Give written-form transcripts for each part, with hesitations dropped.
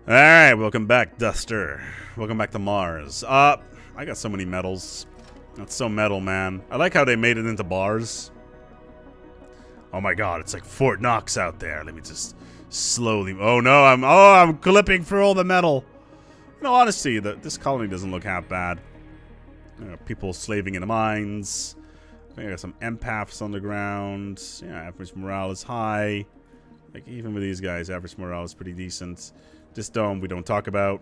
Alright, welcome back, Duster. Welcome back to Mars. I got so many medals. That's so metal, man. I like how they made it into bars. Oh my god, it's like Fort Knox out there. Let me just slowly... Oh no, I'm clipping for all the metal. No, honestly, this colony doesn't look half bad. People slaving in the mines. I think I got some empaths on the ground. Yeah, average morale is high. Like, even with these guys, average morale is pretty decent. This dome we don't talk about.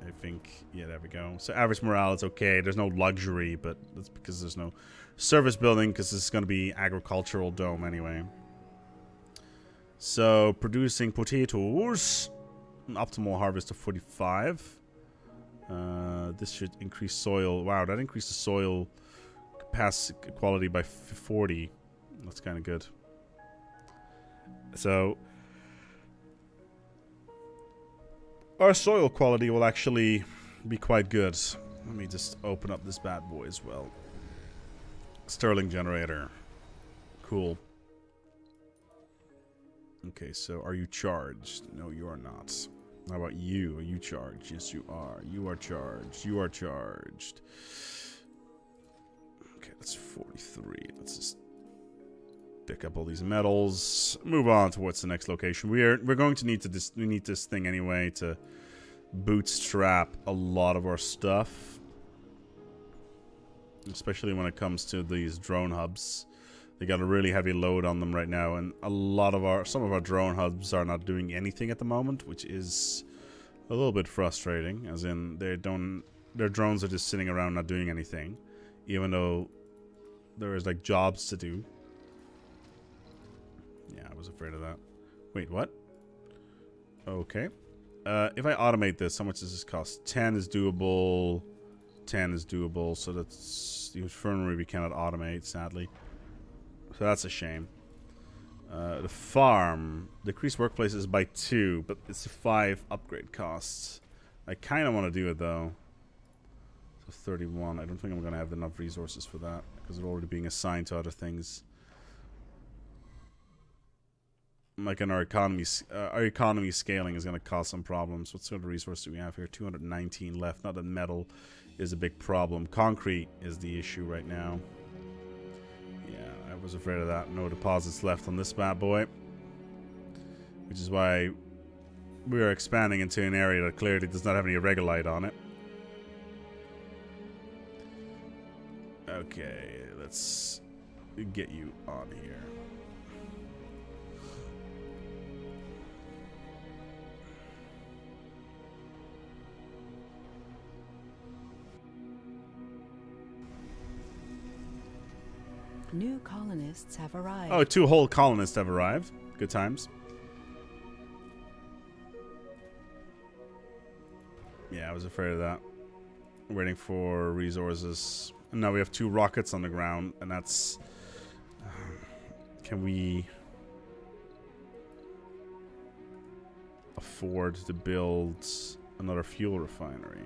I think, yeah, there we go. So average morale is okay. There's no luxury, but that's because there's no service building, because this is going to be agricultural dome anyway. So producing potatoes, an optimal harvest of 45. This should increase soil. Wow, that increased the soil capacity quality by 40. That's kind of good. So our soil quality will actually be quite good. Let me just open up this bad boy as well. Stirling generator. Cool. Okay, so are you charged? No, you are not. How about you? Are you charged? Yes, you are. You are charged. You are charged. Okay, that's 43. Let's just pick up all these metals. Move on towards the next location. We're going to need to we need this thing anyway to bootstrap a lot of our stuff, especially when it comes to these drone hubs. They got a really heavy load on them right now, and some of our drone hubs are not doing anything at the moment, which is a little bit frustrating. As in, their drones are just sitting around not doing anything, even though there is like jobs to do. Yeah, I was afraid of that. Wait, what? Okay. If I automate this, how much does this cost? 10 is doable. 10 is doable. So that's the infirmary we cannot automate, sadly. So that's a shame. The farm. Decrease workplaces by 2, but it's 5 upgrade costs. I kind of want to do it, though. So 31. I don't think I'm going to have enough resources for that, because they're already being assigned to other things. Like in our economy scaling is going to cause some problems. What sort of resource do we have here? 219 left. Not that metal is a big problem. Concrete is the issue right now. Yeah, I was afraid of that. No deposits left on this bad boy. Which is why we are expanding into an area that clearly does not have any regolite on it. Okay, let's get you on here. New colonists have arrived. Oh, 2 whole colonists have arrived. Good times. Yeah, I was afraid of that. Waiting for resources. And now we have 2 rockets on the ground, and that's... can we afford to build another fuel refinery?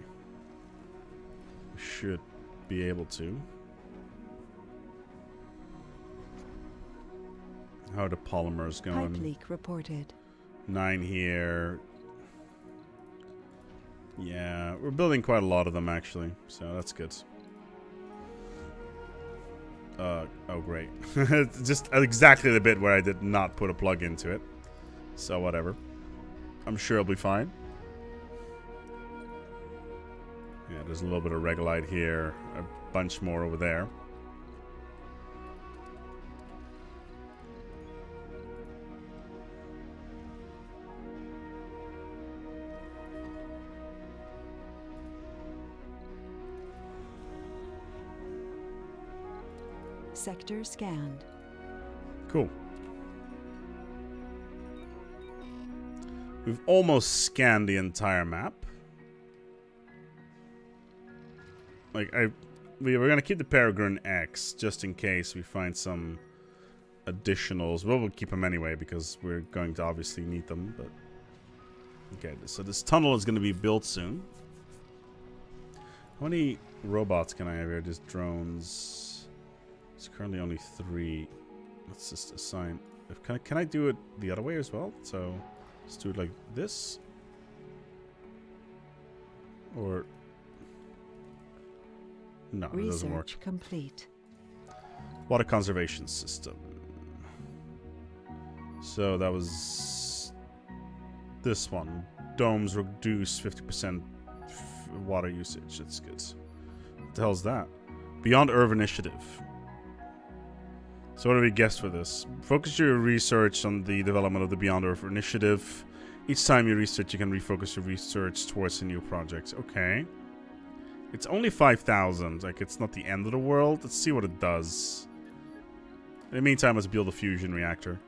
We should be able to. How are the polymers going? Pipe leak reported. 9 here. Yeah, we're building quite a lot of them actually, so that's good. Oh great. Just exactly the bit where I did not put a plug into it. So whatever. I'm sure it'll be fine. Yeah, there's a little bit of regolite here. A bunch more over there. Sector scanned. Cool. We've almost scanned the entire map. Like, we're gonna keep the Peregrine X just in case we find some additionals. Well, we'll keep them anyway because we're going to obviously need them. But okay, so this tunnel is gonna be built soon. How many robots can I have here? Just drones. It's currently only 3. Let's just assign. Can I do it the other way as well? So let's do it like this. Or... no, it doesn't work. Research complete. Water conservation system. So that was this one. Domes reduce 50% water usage. That's good. What the hell's that? Beyond Earth Initiative. So what do we guess for this? Focus your research on the development of the Beyond Earth Initiative. Each time you research, you can refocus your research towards a new project. Okay. It's only 5,000. Like, it's not the end of the world. Let's see what it does. In the meantime, let's build a fusion reactor.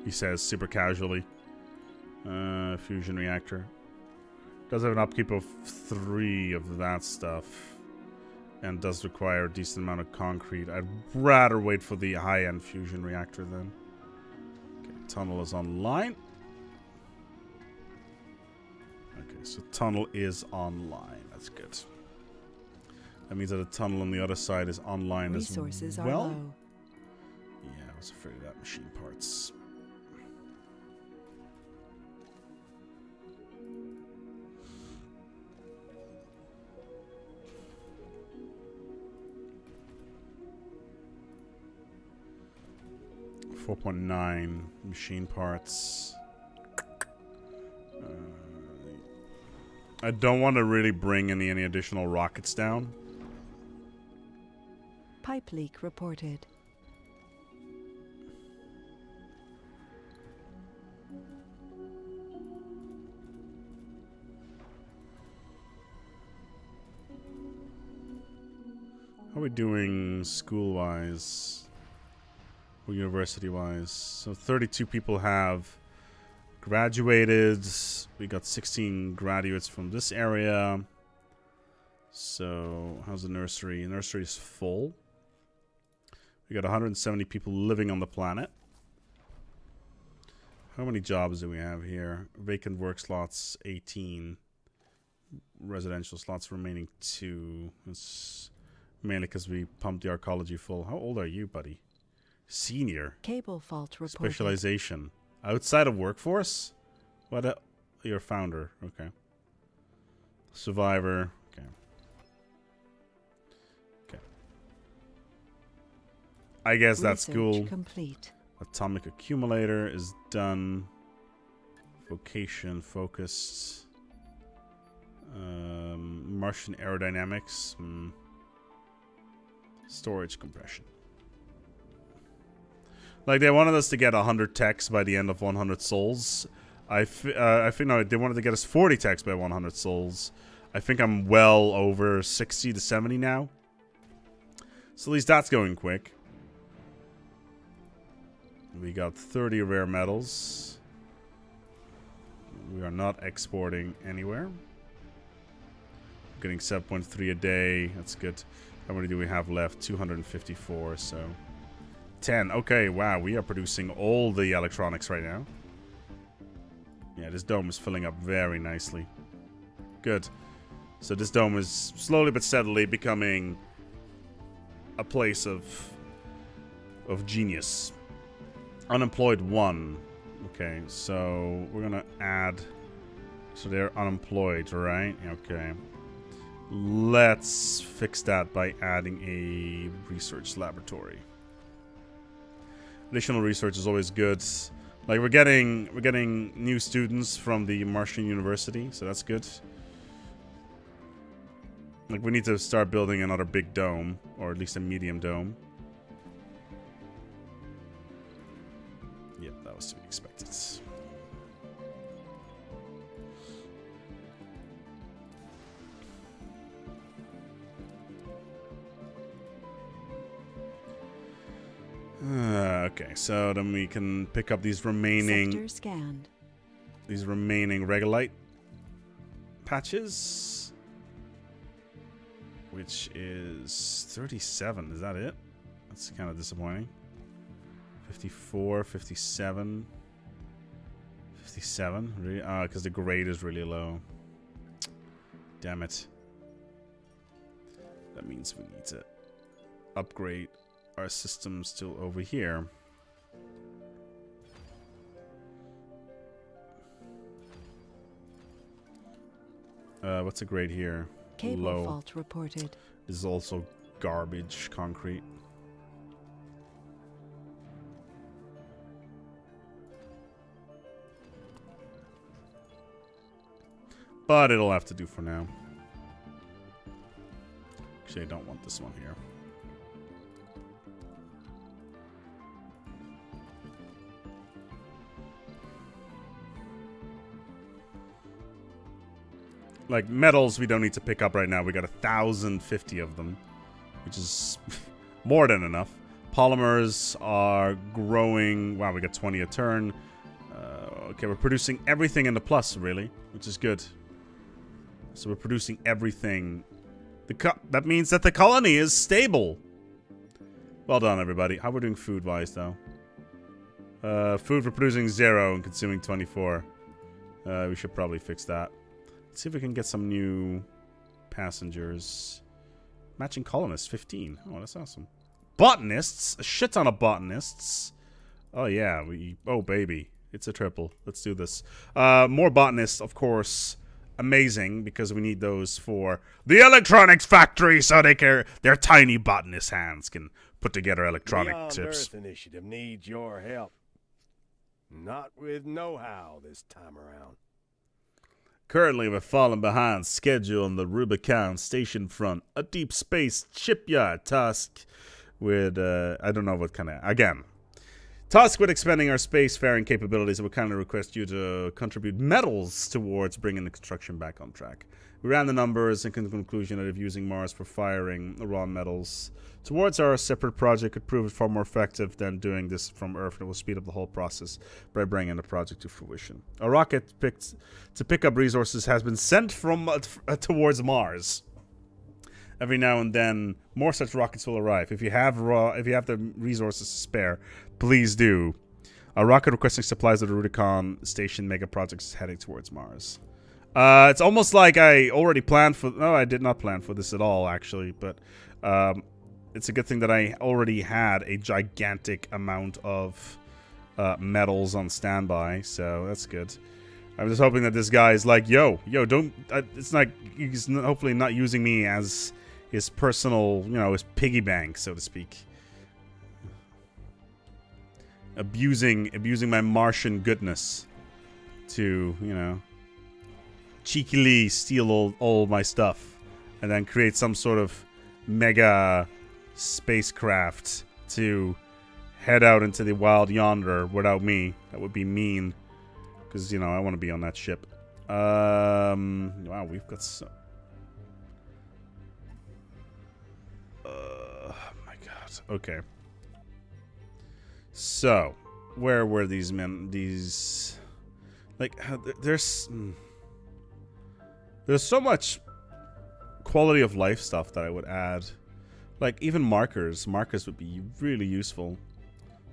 He says super casually. Fusion reactor. Does have an upkeep of 3 of that stuff. And does require a decent amount of concrete. I'd rather wait for the high-end fusion reactor then. Okay, tunnel is online. Okay, so tunnel is online. That's good. That means that the tunnel on the other side is online as well. Resources are low. Yeah, I was afraid of that. Machine parts. $4.9 machine parts. I don't want to really bring any additional rockets down. Pipe leak reported. How are we doing school-wise? Or university-wise? So 32 people have graduated. We got 16 graduates from this area. So, how's the nursery? The nursery is full. We got 170 people living on the planet. How many jobs do we have here? Vacant work slots, 18. Residential slots remaining 2. It's mainly because we pumped the arcology full. How old are you, buddy? Senior. Cable fault reported. Specialization. Outside of workforce? What? You're a founder. Okay. Survivor. Okay. Okay. I guess that's cool. Complete. Atomic accumulator is done. Vocation focused. Martian aerodynamics. Storage compression. Like, they wanted us to get 100 techs by the end of 100 souls. I think, no, they wanted to get us 40 techs by 100 souls. I think I'm well over 60 to 70 now. So at least that's going quick. We got 30 rare metals. We are not exporting anywhere. Getting 7.3 a day. That's good. How many do we have left? 254, so... 10. Okay, wow, we are producing all the electronics right now. Yeah, this dome is filling up very nicely. Good. So this dome is slowly but steadily becoming a place of genius. Unemployed 1. Okay, so we're gonna add... So they're unemployed, right? Okay. Let's fix that by adding a research laboratory. Additional research is always good. Like, we're getting new students from the Martian University, so that's good. Like, we need to start building another big dome, or at least a medium dome. Yep, that was to be expected. Okay, so then we can pick up these remaining... Sector scanned. These remaining regolite patches. Which is 37, is that it? That's kind of disappointing. 54, 57... 57? Really? Because the grade is really low. Damn it. That means we need to upgrade our systems to over here. What's a grade here? Cable Low. fault reported. This is also garbage concrete. But it'll have to do for now. Actually, I don't want this one here. Like, metals we don't need to pick up right now. We got 1,050 of them, which is more than enough. Polymers are growing. Wow, we got 20 a turn. Okay, we're producing everything in the plus, really, which is good. So we're producing everything. That means that the colony is stable. Well done, everybody. How we're doing food-wise, though? Food we're producing 0 and consuming 24. We should probably fix that. Let's see if we can get some new passengers. Matching colonists, 15. Oh, that's awesome. Botanists, a shit ton of botanists. Oh yeah, oh baby, it's a triple. Let's do this. More botanists, of course. Amazing, because we need those for the electronics factory, so their tiny botanist hands can put together electronic Beyond chips. Earth Initiative needs your help. Not with know-how this time around. Currently, we're falling behind schedule on the Rubicon station front. A deep space shipyard task with, I don't know what kind of, again. Task with expanding our spacefaring capabilities, and we kindly request you to contribute metals towards bringing the construction back on track. We ran the numbers and came to the conclusion that if using Mars for firing the raw metals towards our separate project could prove far more effective than doing this from Earth, and it will speed up the whole process by bringing the project to fruition. A rocket to pick up resources has been sent from towards Mars. Every now and then, more such rockets will arrive. If you have the resources to spare, please do. A rocket requesting supplies of the Rubicon Station mega project is heading towards Mars. It's almost like I already planned for... No, I did not plan for this at all, actually. But it's a good thing that I already had a gigantic amount of metals on standby. So that's good. I'm just hoping that this guy is like, yo, don't... it's like he's hopefully not using me as his personal, you know, his piggy bank, so to speak. Abusing my Martian goodness to, you know, cheekily steal all my stuff and then create some sort of mega spacecraft to head out into the wild yonder without me. That would be mean, because, you know, I want to be on that ship. Wow, we've got so... my god. Okay. So, where were these men? These... Like, there's so much quality of life stuff that I would add. Like, even markers. Markers would be really useful.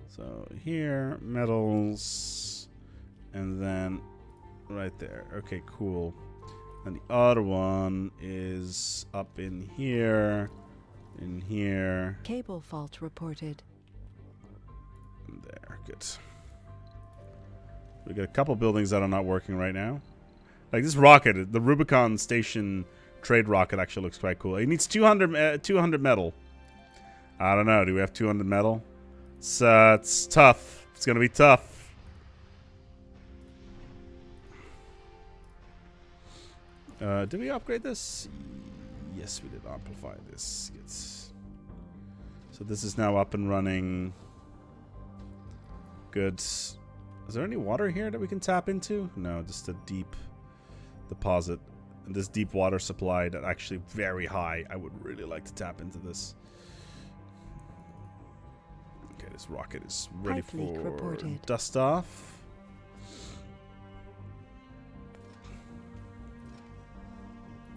So, here, metals, and then right there. Okay, cool. And the other one is up in here, in here. Cable fault reported. There, good. We got a couple buildings that are not working right now. Like this rocket, the Rubicon Station trade rocket actually looks quite cool. It needs 200 metal. I don't know. Do we have 200 metal? It's tough. It's gonna be tough. Did we upgrade this? Yes, we did amplify this. So this is now up and running. Good. Is there any water here that we can tap into? No, just a deep deposit. And this deep water supply that actually very high. I would really like to tap into this. Okay, this rocket is ready Pipe leak for reported. dust off.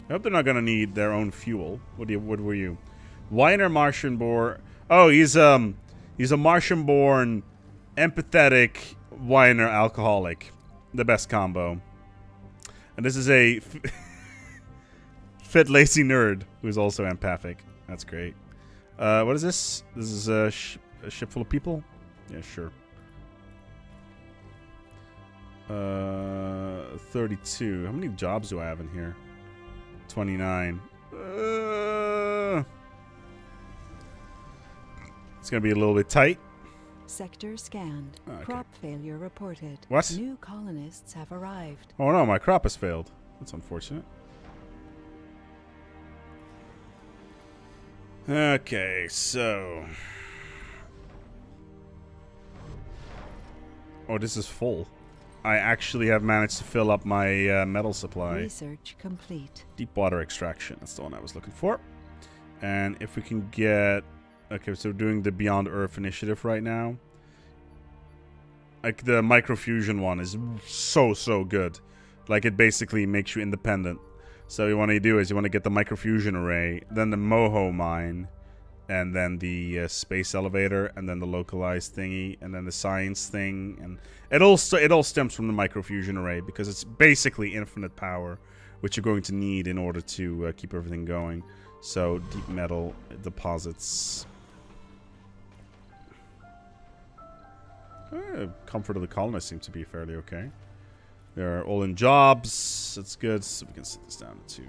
I hope they're not gonna need their own fuel. What were you? Weiner Martian-born. Oh, he's a Martian-born, empathetic Weiner alcoholic. The best combo. And this is a fit lazy nerd who's also empathic. That's great. What is this? This is a ship full of people? Yeah, sure. 32. How many jobs do I have in here? 29. It's gonna be a little bit tight. Sector scanned. Okay. Crop failure reported. What? New colonists have arrived. Oh no, my crop has failed. That's unfortunate. Okay, so... Oh, this is full. I actually have managed to fill up my metal supply. Research complete. Deep water extraction. That's the one I was looking for. And if we can get... Okay, so we're doing the Beyond Earth initiative right now. Like, the Microfusion one is so good. Like, it basically makes you independent. So what you want to do is you want to get the Microfusion array, then the Moho mine, and then the space elevator, and then the localized thingy, and then the science thing, and it all stems from the Microfusion array because it's basically infinite power, which you're going to need in order to keep everything going. So deep metal deposits. Comfort of the colonists seems to be fairly okay. They're all in jobs. That's good. So we can set this down to 2.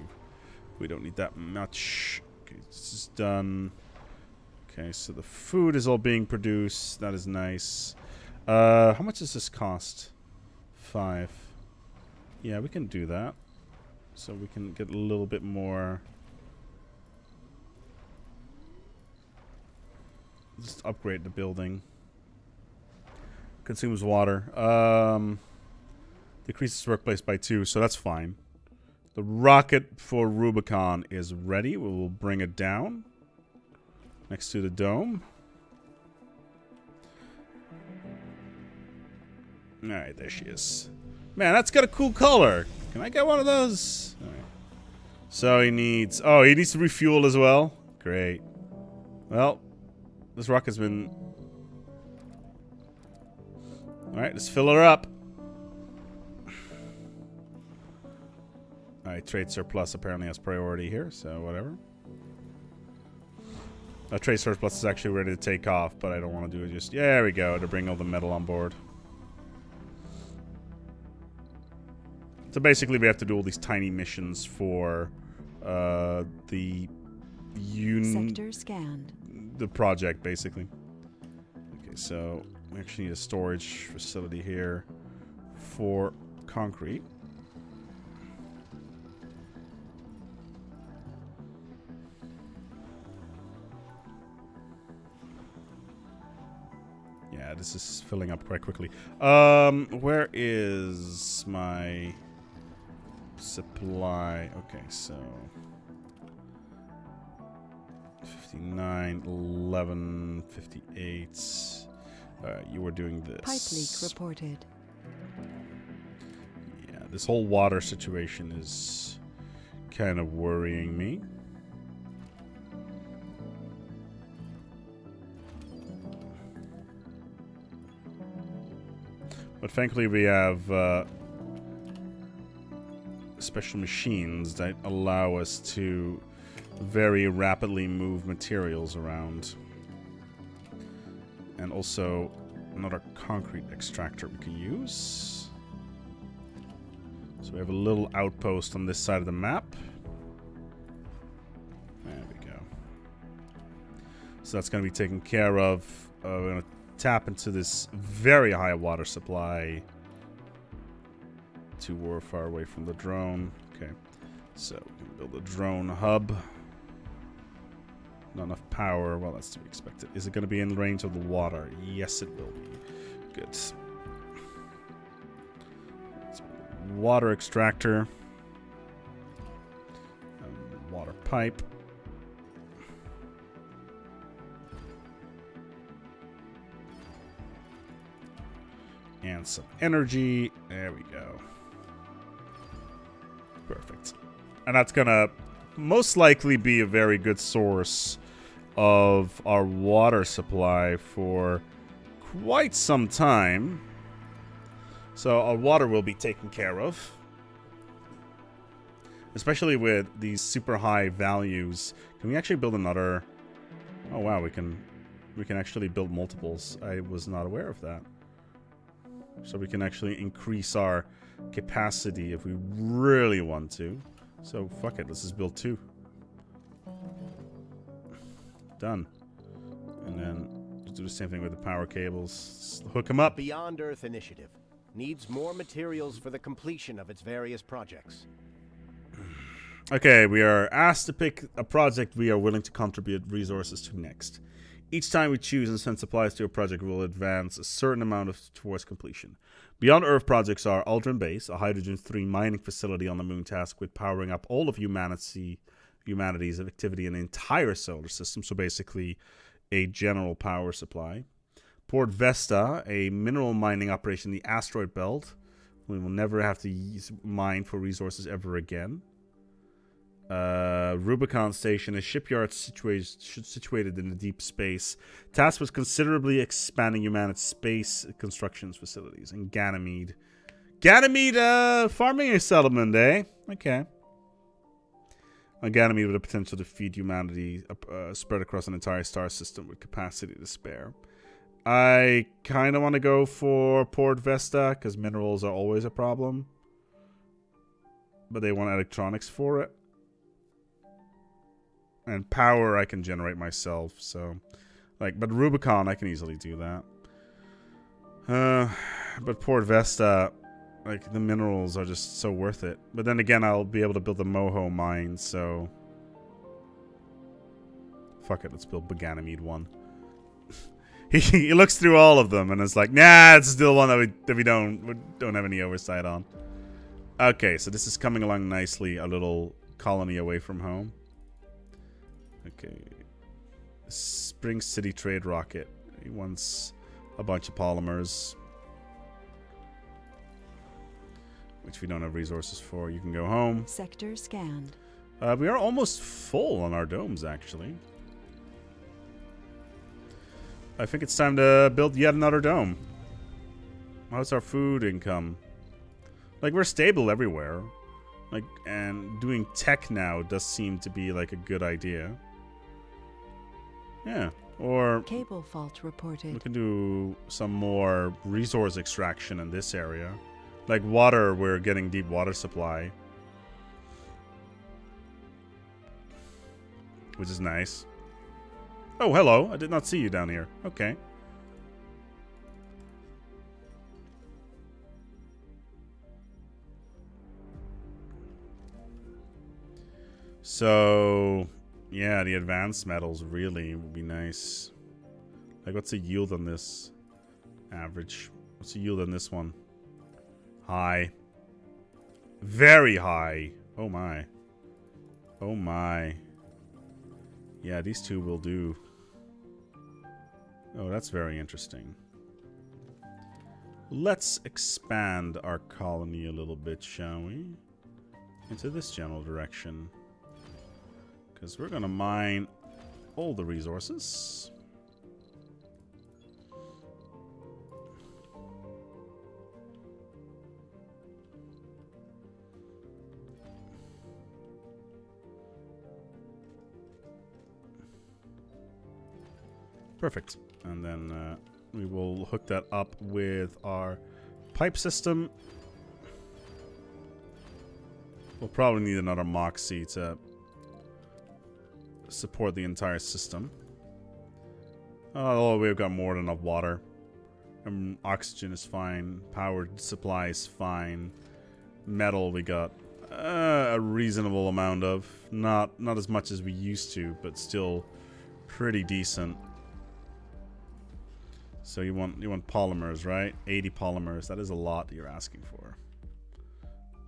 We don't need that much. Okay, this is done. Okay, so the food is all being produced. That is nice. How much does this cost? 5. Yeah, we can do that. So we can get a little bit more. Just upgrade the building. Consumes water. Decreases workplace by 2, so that's fine. The rocket for Rubicon is ready. We will bring it down next to the dome. Alright, there she is. Man, that's got a cool color. Can I get one of those? All right. So he needs... Oh, he needs to refuel as well. Great. Well, this rocket's been... Alright, let's fill her up. Alright, trade surplus apparently has priority here, so whatever. Trade surplus is actually ready to take off, but I don't want to do it just... Yeah, there we go, to bring all the metal on board. So basically we have to do all these tiny missions for the... Sector scanned. The project, basically. Okay, so we actually need a storage facility here for concrete. Yeah, this is filling up quite quickly. Where is my supply? Okay, so 59, 11, 58. You were doing this. Pipe leak reported. Yeah, this whole water situation is kind of worrying me. But thankfully we have special machines that allow us to very rapidly move materials around. And also another concrete extractor we can use. So we have a little outpost on this side of the map. There we go. So that's going to be taken care of. We're going to tap into this very high water supply. Too far away from the drone. Okay. So we can build a drone hub. Not enough power. Well, that's to be expected. Is it going to be in range of the water? Yes, it will be. Good. Water extractor. Water pipe. And some energy. There we go. Perfect. And that's going to most likely be a very good source of our water supply for quite some time. So our water will be taken care of. Especially with these super high values. Can we actually build another? Oh wow, we can actually build multiples. I was not aware of that. So we can actually increase our capacity if we really want to. So fuck it, let's just build 2. Done. And then just do the same thing with the power cables. Just hook them up. Beyond Earth initiative needs more materials for the completion of its various projects. Okay, we are asked to pick a project we are willing to contribute resources to next. Each time we choose and send supplies to a project, we'll advance a certain amount towards completion. Beyond Earth projects are Aldrin Base, a hydrogen-3 mining facility on the moon tasked with powering up all of humanity's activity in the entire solar system, so basically a general power supply. Port Vesta, a mineral mining operation in the asteroid belt. We will never have to mine for resources ever again. Rubicon Station, a shipyard situated in the deep space, tasked with considerably expanding humanity's space constructions facilities. And Ganymede. Ganymede, farming settlement, eh? Okay. Ganymede with the potential to feed humanity spread across an entire star system with capacity to spare. I kind of want to go for Port Vesta, because minerals are always a problem. But they want electronics for it. And power I can generate myself, so but Rubicon I can easily do that. But Port Vesta, the minerals are just so worth it. But then again, I'll be able to build the Moho mine, so fuck it, let's build Ganymede 1. he looks through all of them and it's like, nah, it's still one that we don't have any oversight on. Okay, so this is coming along nicely, a little colony away from home. Okay. Spring City Trade Rocket. He wants a bunch of polymers, which we don't have resources for. You can go home. Sector scanned. We are almost full on our domes, actually. I think it's time to build yet another dome. How's our food income? We're stable everywhere. And doing tech now does seem to be a good idea. Yeah, or cable fault reported. We can do some more resource extraction in this area. Water, we're getting deep water supply, which is nice. Oh, hello. I did not see you down here. Okay. So, yeah, the advanced metals really would be nice. What's the yield on this? Average. What's the yield on this one? High. Very high. Oh my. Oh my. Yeah, these two will do. Oh, that's very interesting. Let's expand our colony a little bit, shall we? Into this general direction. Because we're going to mine all the resources. Perfect. And then we will hook that up with our pipe system. We'll probably need another Moxie to support the entire system. Oh, we've got more than enough water. Oxygen is fine. Power supply is fine. Metal we got a reasonable amount of. Not as much as we used to, but still pretty decent. So you want polymers, right? 80 polymers. That is a lot that you're asking for.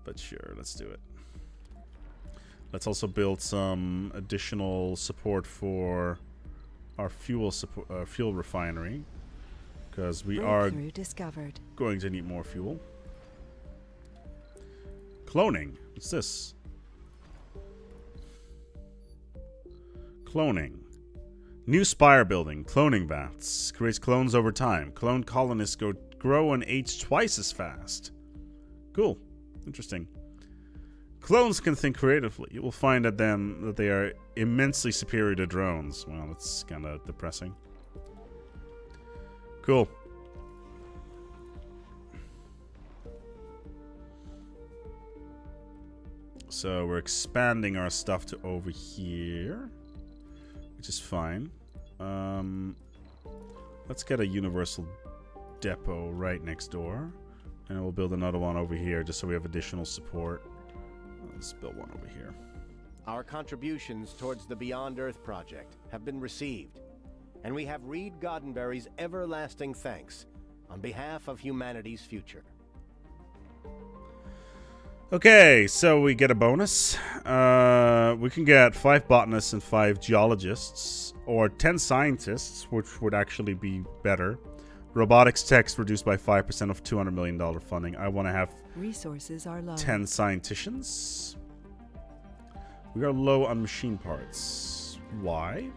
But sure, let's do it. Let's also build some additional support for our fuel refinery, because we are going to need more fuel. Cloning. What's this? Cloning. New spire building. Cloning vats. Creates clones over time. Clone colonists grow and age twice as fast. Cool. Interesting. Clones can think creatively. You will find that they are immensely superior to drones. Well, that's kind of depressing. Cool. So we're expanding our stuff to over here, which is fine. Let's get a universal depot right next door. And we'll build another one over here just so we have additional support. Let's build one over here. Our contributions towards the Beyond Earth project have been received, and we have Reed Goddenberry's everlasting thanks on behalf of humanity's future. Okay, so we get a bonus. We can get 5 botanists and 5 geologists, or 10 scientists, which would actually be better. Robotics techs reduced by 5% of $200 million funding. I want to have Resources are low. 10 scienticians. We are low on machine parts. Why?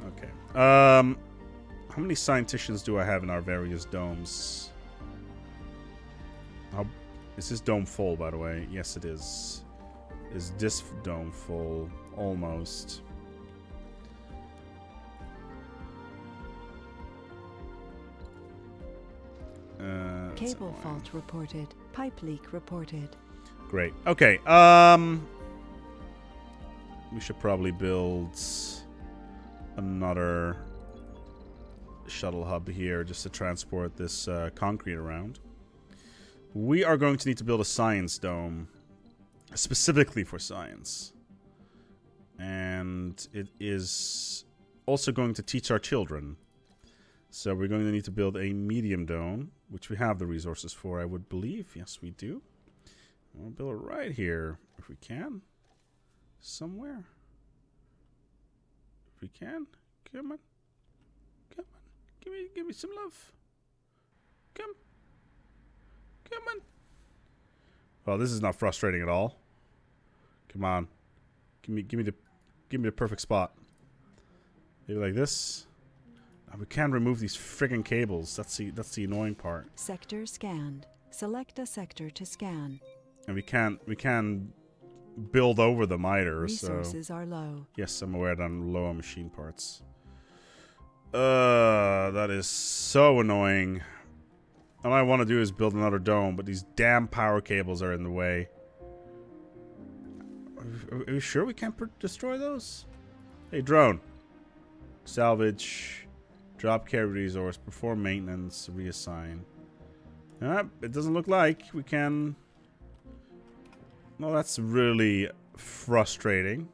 Okay. How many scienticians do I have in our various domes? Is this dome full, by the way? Yes, it is. Is this dome full? Almost. Cable fault reported. Pipe leak reported. Great. Okay. We should probably build another shuttle hub here just to transport this concrete around. We are going to need to build a science dome specifically for science. And it is also going to teach our children. So we're going to need to build a medium dome, which we have the resources for, I would believe. Yes, we do. We'll build it right here, if we can. Somewhere. If we can. Come on. Come on. Give me some love. Come. Come on. Well, this is not frustrating at all. Come on. Give me the perfect spot. Maybe like this. We can remove these friggin' cables. That's the annoying part. Sector scanned. Select a sector to scan. And we can't build over them either. Resources are low. Yes, I'm aware that I'm low on machine parts. That is so annoying. All I want to do is build another dome, but these damn power cables are in the way. Are you sure we can't destroy those? Hey, drone. Salvage. Drop carry resource. Perform maintenance. Reassign. It doesn't look like we can... No, that's really frustrating.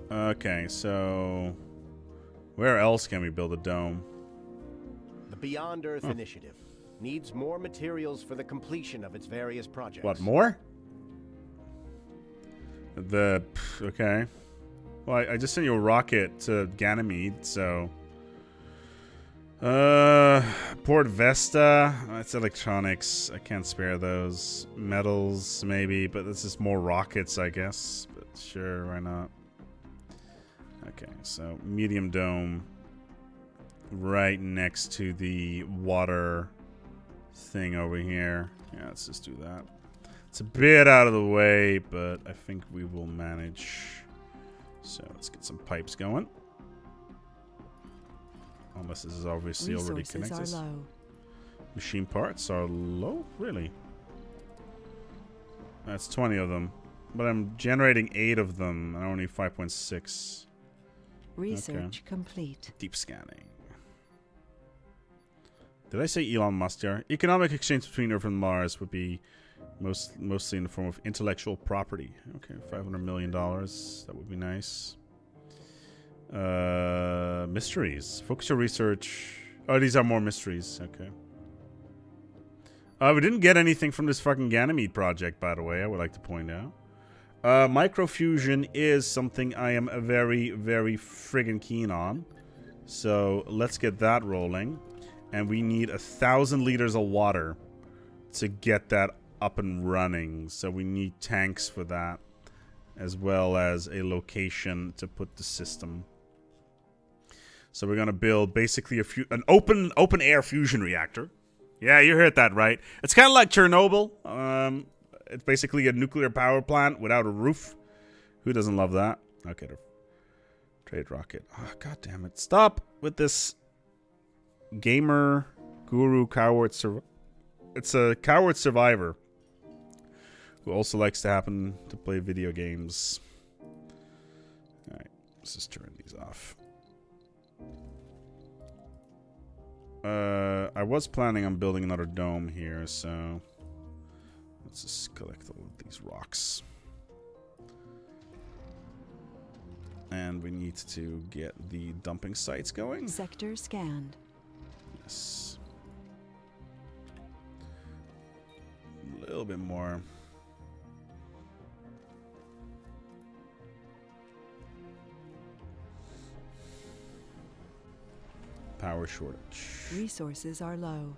Okay, so... Where else can we build a dome? The Beyond Earth Initiative needs more materials for the completion of its various projects. What, more? Okay. Well, I just sent you a rocket to Ganymede, so... Port Vesta. It's electronics. I can't spare those. Metals, maybe, but this is more rockets, I guess. But sure, why not? Okay, so medium dome right next to the water thing over here. Yeah, let's just do that. It's a bit out of the way, but I think we will manage. So let's get some pipes going. Unless this is obviously already connected. Resources are low. Machine parts are low? Really? That's 20 of them. But I'm generating 8 of them. I only need 5.6. Research complete. Deep scanning. Did I say Elon Musk there? Economic exchange between Earth and Mars would be mostly in the form of intellectual property. Okay, $500 million. That would be nice. Mysteries. Focus your research. Oh, these are more mysteries. Okay. We didn't get anything from this fucking Ganymede project, by the way, I would like to point out. Microfusion is something I am very, very friggin' keen on. So let's get that rolling. And we need 1,000 liters of water to get that up and running. So we need tanks for that, as well as a location to put the system. So we're gonna build basically an open air fusion reactor. Yeah, you heard that right. It's kind of like Chernobyl. It's basically a nuclear power plant without a roof. Who doesn't love that? Okay, trade rocket. Oh, God damn it. Stop with this gamer guru coward survivor. It's a coward survivor who also likes to happen to play video games. Alright, let's just turn these off. I was planning on building another dome here, so let's just collect all of these rocks. And we need to get the dumping sites going. Sector scanned. Yes. A little bit more. Power shortage. Resources are low.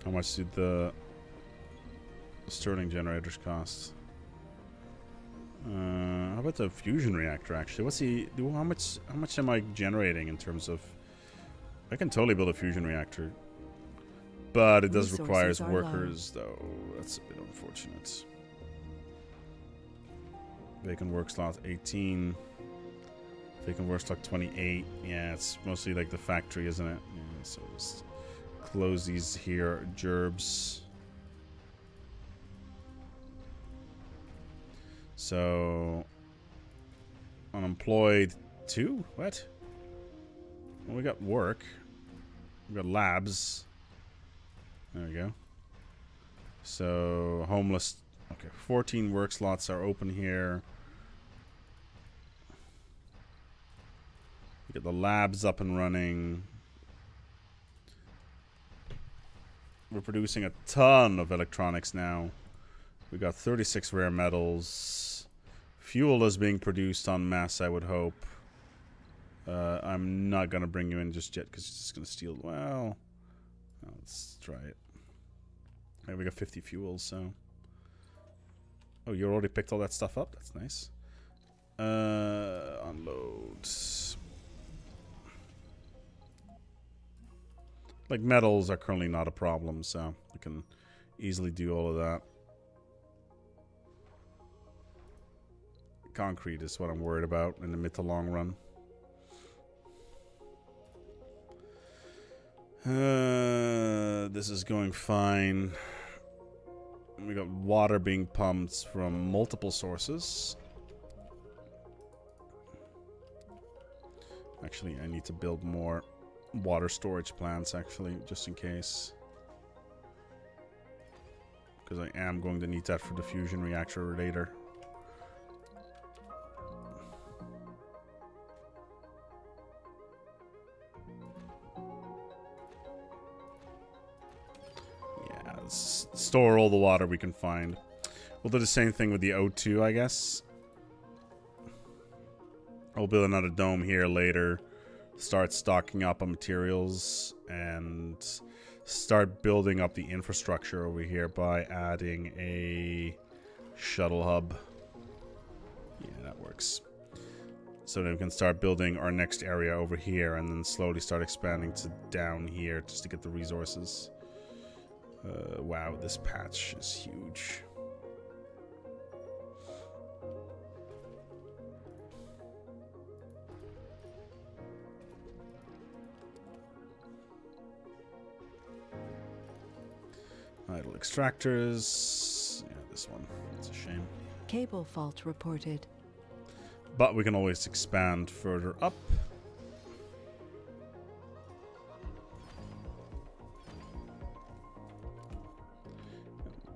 How much did the Stirling generators cost? How about the fusion reactor? Actually, what's the? How much am I generating in terms of? I can totally build a fusion reactor, but it does require workers, though. That's a bit unfortunate. Vacant work slot 18. Vacant work slot 28. Yeah, it's mostly like the factory, isn't it? Yeah, so just close these here gerbs. So unemployed 2? What? Well, we got work. We got labs. There we go. So homeless. Okay, 14 work slots are open here. We get the labs up and running. We're producing a ton of electronics now. We got 36 rare metals. Fuel is being produced en masse, I would hope. I'm not going to bring you in just yet because it's just going to steal. Well, let's try it. Okay, we got 50 fuels, so. Oh, you already picked all that stuff up? That's nice. Unload. Like, metals are currently not a problem, so we can easily do all of that. Concrete is what I'm worried about in the mid to long run. This is going fine. We got water being pumped from multiple sources. Actually, I need to build more water storage plants, actually, just in case. Because I am going to need that for the fusion reactor later. Yeah, let's store all the water we can find. We'll do the same thing with the O2, I guess. I'll build another dome here later. Start stocking up on materials and start building up the infrastructure over here by adding a shuttle hub. Yeah, that works. So then we can start building our next area over here and then slowly start expanding to down here just to get the resources. Wow, this patch is huge. Idle extractors. Yeah, this one. It's a shame. Cable fault reported. But we can always expand further up.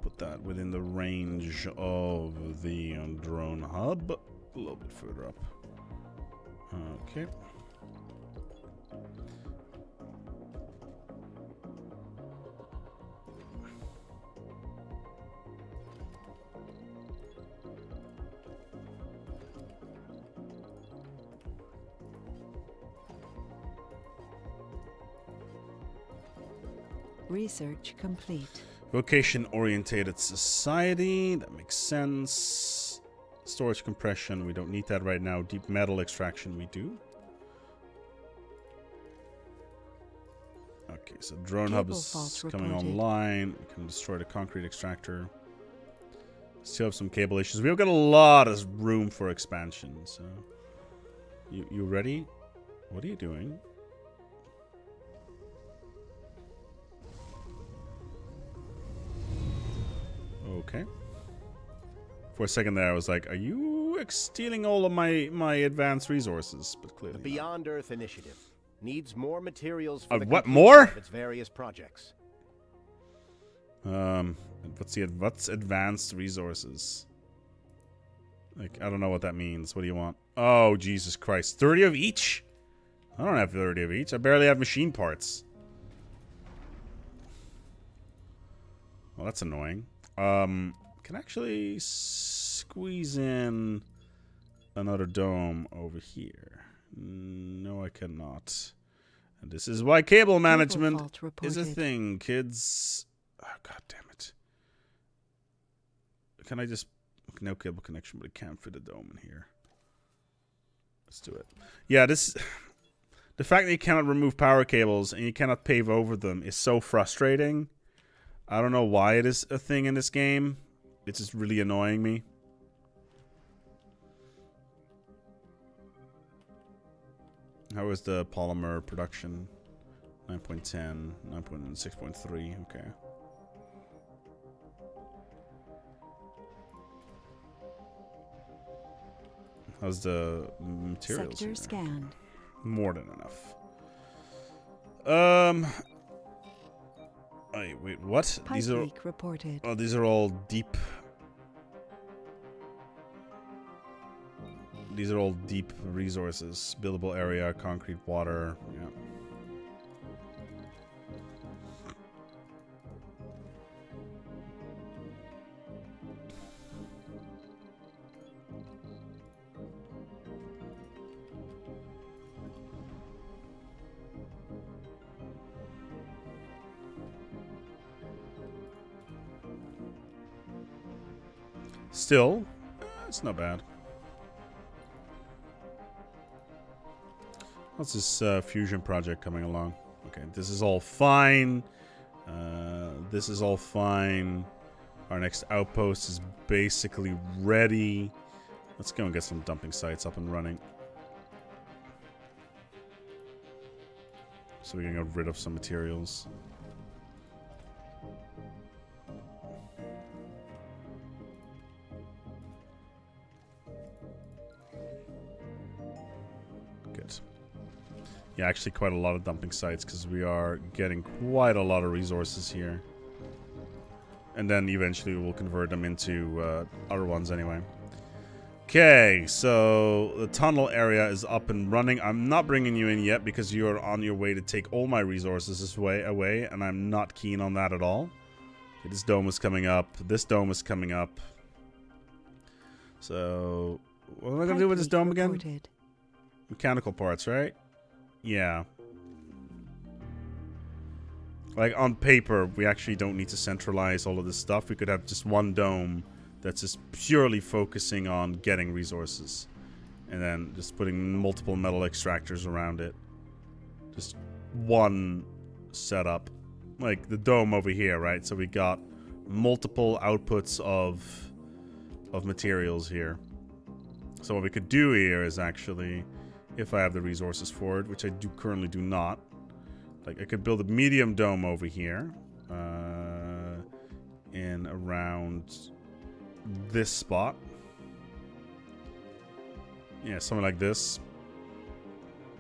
Put that within the range of the drone hub. A little bit further up. Okay. Research complete. Vocation-orientated society. That makes sense. Storage compression. We don't need that right now. Deep metal extraction we do. Okay, so drone hub is coming online. We can destroy the concrete extractor. Still have some cable issues. We've got a lot of room for expansion, so... You ready? What are you doing? Okay. For a second there, I was like, are you stealing all of my advanced resources? But clearly The Beyond Earth Initiative needs more materials for the what, completion more? of its various projects. What's advanced resources? Like, I don't know what that means. What do you want? Oh, Jesus Christ. 30 of each? I don't have 30 of each. I barely have machine parts. Well, that's annoying. Can actually squeeze in another dome over here. No, I cannot. And this is why cable management is a thing, kids. Oh, God damn it. Can I just... No cable connection, but it can't fit a dome in here. Let's do it. Yeah, this... The fact that you cannot remove power cables and you cannot pave over them is so frustrating. I don't know why it is a thing in this game. It's just really annoying me. How is the polymer production? 9.10, 9.6.3, okay. How's the materials? Sector scanned. More than enough. Wait, what? Pipe These are leak reported. Oh, these are all deep. These are all deep resources. Buildable area, concrete, water. Yeah. Still, it's not bad. How's this fusion project coming along? Okay, this is all fine. This is all fine. Our next outpost is basically ready. Let's go and get some dumping sites up and running. So we can get rid of some materials. Yeah, actually quite a lot of dumping sites because we are getting quite a lot of resources here. And then eventually we'll convert them into other ones anyway. Okay, so the tunnel area is up and running. I'm not bringing you in yet because you're on your way to take all my resources this way away, and I'm not keen on that at all. Okay, this dome is coming up. This dome is coming up. So, what am I going to do with this dome again? Mechanical parts, right? Yeah. Like, on paper, we actually don't need to centralize all of this stuff. We could have just one dome that's just purely focusing on getting resources. And then just putting multiple metal extractors around it. Just one setup. Like, the dome over here, right? So we got multiple outputs of materials here. So what we could do here is actually... If I have the resources for it, which I currently do not. Like, I could build a medium dome over here. In around this spot. Yeah, something like this.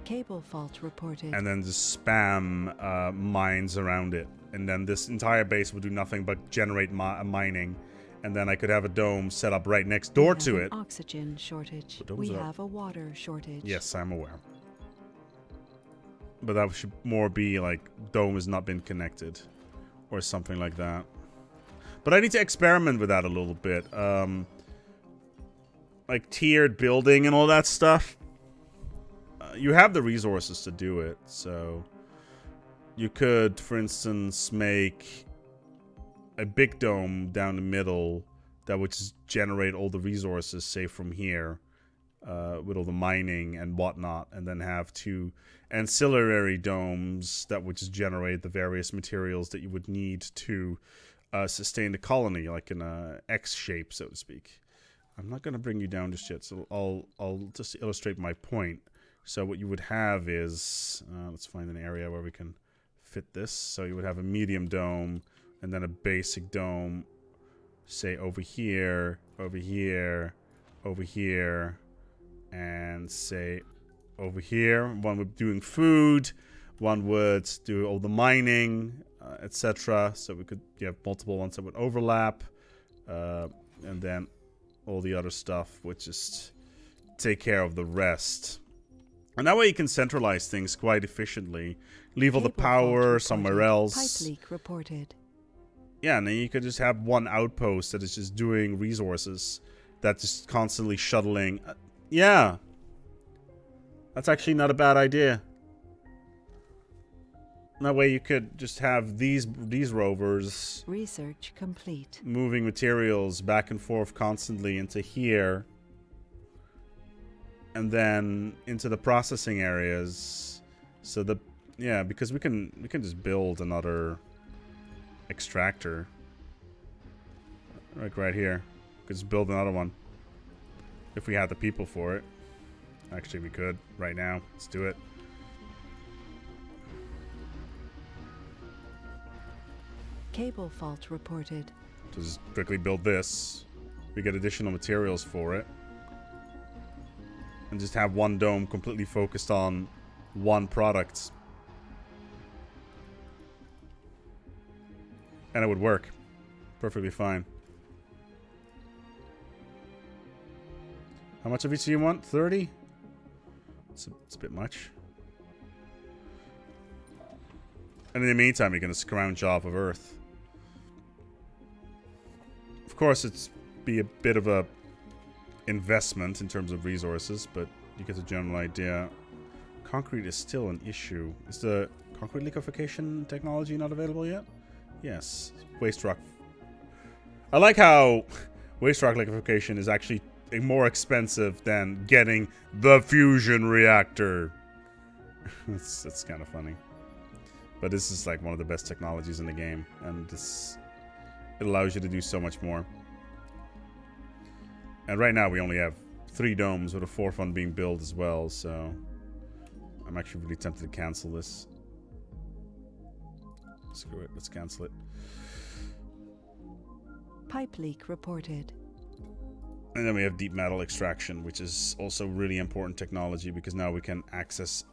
Cable fault reported. And then just spam mines around it. And then this entire base would do nothing but generate mining. And then I could have a dome set up right next door to it. Oxygen shortage. We have a water shortage. Yes, I'm aware. But that should more be like dome has not been connected. Or something like that. But I need to experiment with that a little bit. Like tiered building and all that stuff. You have the resources to do it. So you could, for instance, make... a big dome down the middle that would just generate all the resources, say from here, with all the mining and whatnot, and then have two ancillary domes that would just generate the various materials that you would need to sustain the colony, like in a X shape, so to speak. I'm not going to bring you down just yet, so I'll just illustrate my point. So what you would have is, let's find an area where we can fit this. So you would have a medium dome, and then a basic dome, say over here, over here, over here, and say over here. One would be doing food, one would do all the mining, etc. So we could have multiple ones that would overlap, and then all the other stuff would just take care of the rest. And that way you can centralize things quite efficiently. Leave all the power somewhere else. Pipe leak reported. Yeah, and then you could just have one outpost that is just doing resources. That's just constantly shuttling. Yeah. That's actually not a bad idea. That way you could just have these rovers... Research complete. ...moving materials back and forth constantly into here. And then into the processing areas. So the... Yeah, because we can just build another extractor. Like right here. We could just build another one. If we had the people for it. Actually, we could right now. Let's do it. Cable fault reported. Just quickly build this. We get additional materials for it. And just have one dome completely focused on one product. And it would work. Perfectly fine. How much of each do you want? 30? It's a bit much. And in the meantime, you're going to scrounge off of Earth. Of course, it's be a bit of a investment in terms of resources, but you get the general idea. Concrete is still an issue. Is the concrete liquefaction technology not available yet? Yes. Waste rock. I like how waste rock liquefaction is actually more expensive than getting the fusion reactor. It's kind of funny. But this is like one of the best technologies in the game, and it allows you to do so much more. And right now we only have 3 domes with a 4th one being built as well, so I'm actually really tempted to cancel this. Screw it, let's cancel it. Pipe leak reported. And then we have deep metal extraction, which is also really important technology because now we can access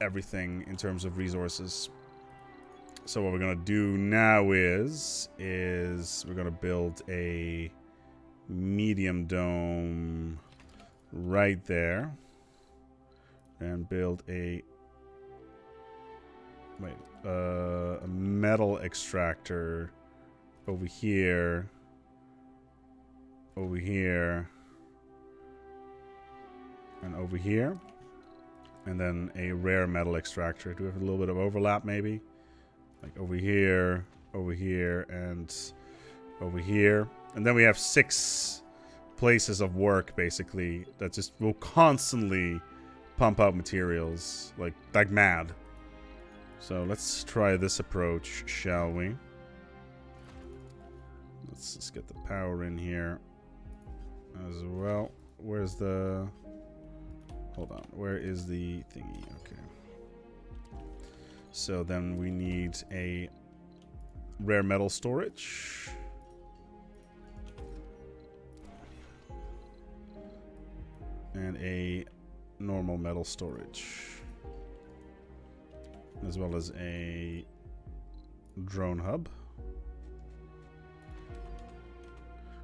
everything in terms of resources. So what we're going to do now is we're going to build a medium dome right there. And build a metal extractor over here. Over here. And over here. And then a rare metal extractor. Do we have a little bit of overlap maybe? Like over here, and over here. And then we have 6 places of work, basically, that just will constantly pump out materials, like mad. So let's try this approach, shall we? Let's just get the power in here as well. Where's the... Hold on, where is the thingy? Okay. So then we need a rare metal storage. And a normal metal storage. As well as a drone hub.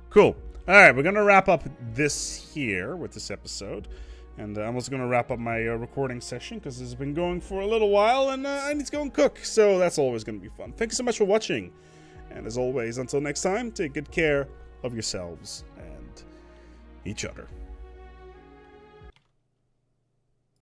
Cool. Alright, we're going to wrap up this here with this episode. And I'm also going to wrap up my recording session because this has been going for a little while and I need to go and cook. So that's always going to be fun. Thank you so much for watching. And as always, until next time, take good care of yourselves and each other.